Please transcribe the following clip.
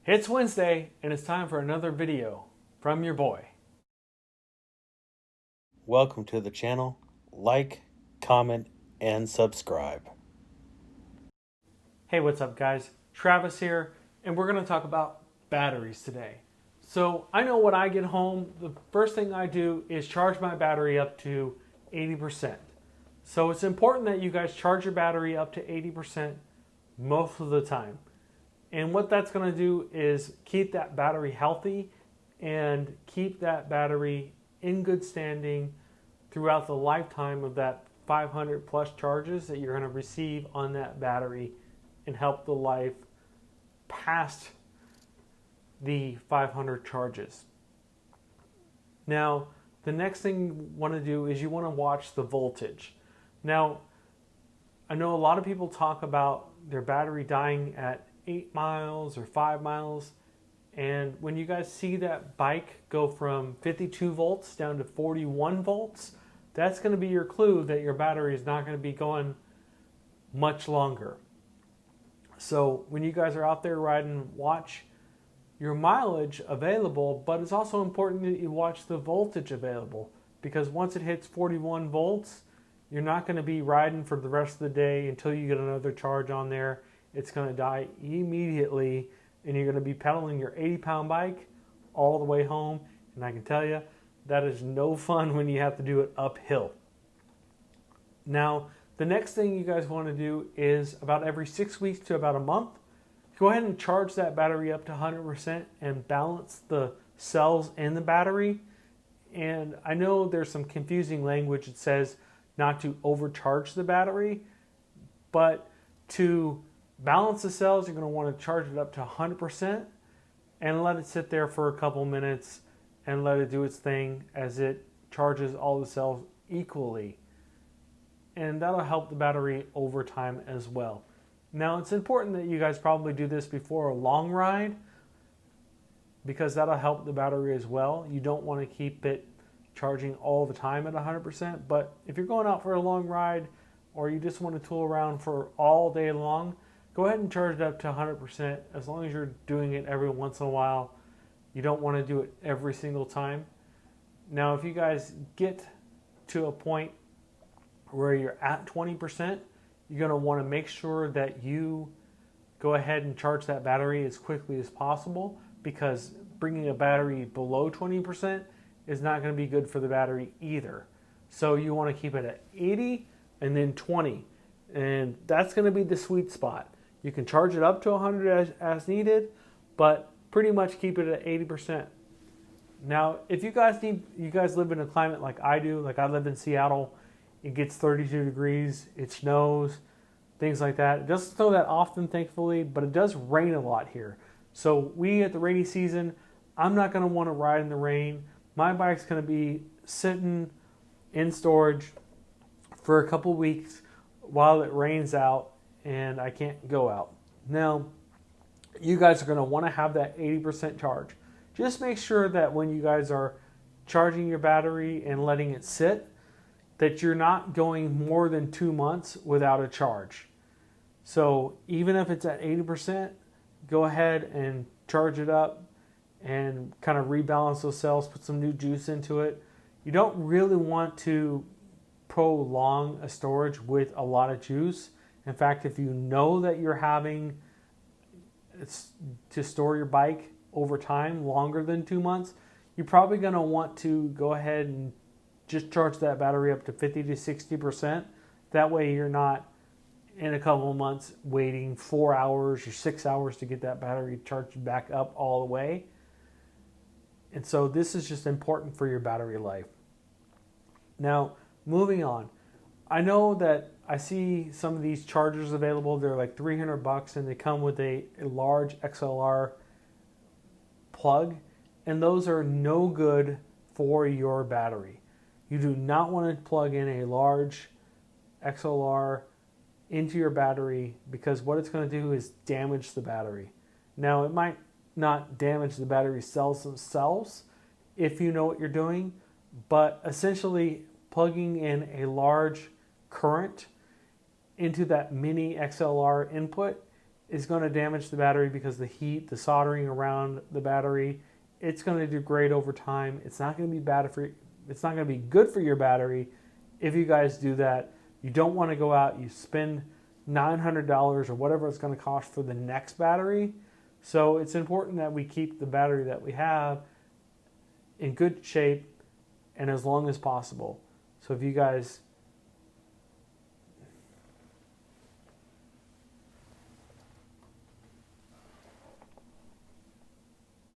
It's Wednesday, and it's time for another video from your boy. Welcome to the channel. Like, comment, and subscribe. Hey, what's up, guys? Travis here, and we're going to talk about batteries today. So, I know when I get home, the first thing I do is charge my battery up to 80%. So, it's important that you guys charge your battery up to 80% most of the time. And what that's going to do is keep that battery healthy and keep that battery in good standing throughout the lifetime of that 500 plus charges that you're going to receive on that battery and help the life past the 500 charges. Now, the next thing you want to do is you want to watch the voltage. Now, I know a lot of people talk about their battery dying at 8 miles or 5 miles. And when you guys see that bike go from 52 volts down to 41 volts, that's going to be your clue that your battery is not going to be going much longer. So when you guys are out there riding, watch your mileage available, but it's also important that you watch the voltage available, because once it hits 41 volts, you're not going to be riding for the rest of the day until you get another charge on there. It's going to die immediately, and you're going to be pedaling your 80-pound bike all the way home. And I can tell you, that is no fun when you have to do it uphill. Now, the next thing you guys want to do is about every 6 weeks to about a month, go ahead and charge that battery up to 100% and balance the cells in the battery. And I know there's some confusing language that says not to overcharge the battery, but to balance the cells, you're going to want to charge it up to 100% and let it sit there for a couple minutes and let it do its thing as it charges all the cells equally. And that'll help the battery over time as well. Now, it's important that you guys probably do this before a long ride, because that'll help the battery as well. You don't want to keep it charging all the time at 100%, but if you're going out for a long ride or you just want to tool around for all day long, go ahead and charge it up to 100% as long as you're doing it every once in a while. You don't want to do it every single time. Now, if you guys get to a point where you're at 20%, you're going to want to make sure that you go ahead and charge that battery as quickly as possible, because bringing a battery below 20% is not going to be good for the battery either. So you want to keep it at 80 and then 20. And that's going to be the sweet spot. You can charge it up to 100 as needed, but pretty much keep it at 80%. Now, if you guys live in a climate like I do, like I live in Seattle, it gets 32 degrees, it snows, things like that. It doesn't snow that often, thankfully, but it does rain a lot here. So we, at the rainy season, I'm not going to want to ride in the rain. My bike's going to be sitting in storage for a couple weeks while it rains out and I can't go out. Now, you guys are going to want to have that 80% charge. Just make sure that when you guys are charging your battery and letting it sit, that you're not going more than 2 months without a charge. So even if it's at 80%, go ahead and charge it up and kind of rebalance those cells, put some new juice into it. You don't really want to prolong a storage with a lot of juice. In fact, if you know that you're having to store your bike over time longer than 2 months, you're probably going to want to go ahead and just charge that battery up to 50 to 60%. That way you're not in a couple of months waiting 4 hours or 6 hours to get that battery charged back up all the way. And so this is just important for your battery life. Now, moving on. I know that I see some of these chargers available. They're like $300 and they come with a large XLR plug, and those are no good for your battery. You do not want to plug in a large XLR into your battery, because what it's going to do is damage the battery. Now, it might not damage the battery cells themselves if you know what you're doing, but essentially plugging in a large current into that mini XLR input is going to damage the battery because the heat, the soldering around the battery, it's going to degrade over time. It's not going to be it's not going to be good for your battery if you guys do that. You don't want to go out, you spend $900 or whatever it's going to cost for the next battery. So it's important that we keep the battery that we have in good shape and as long as possible. So if you guys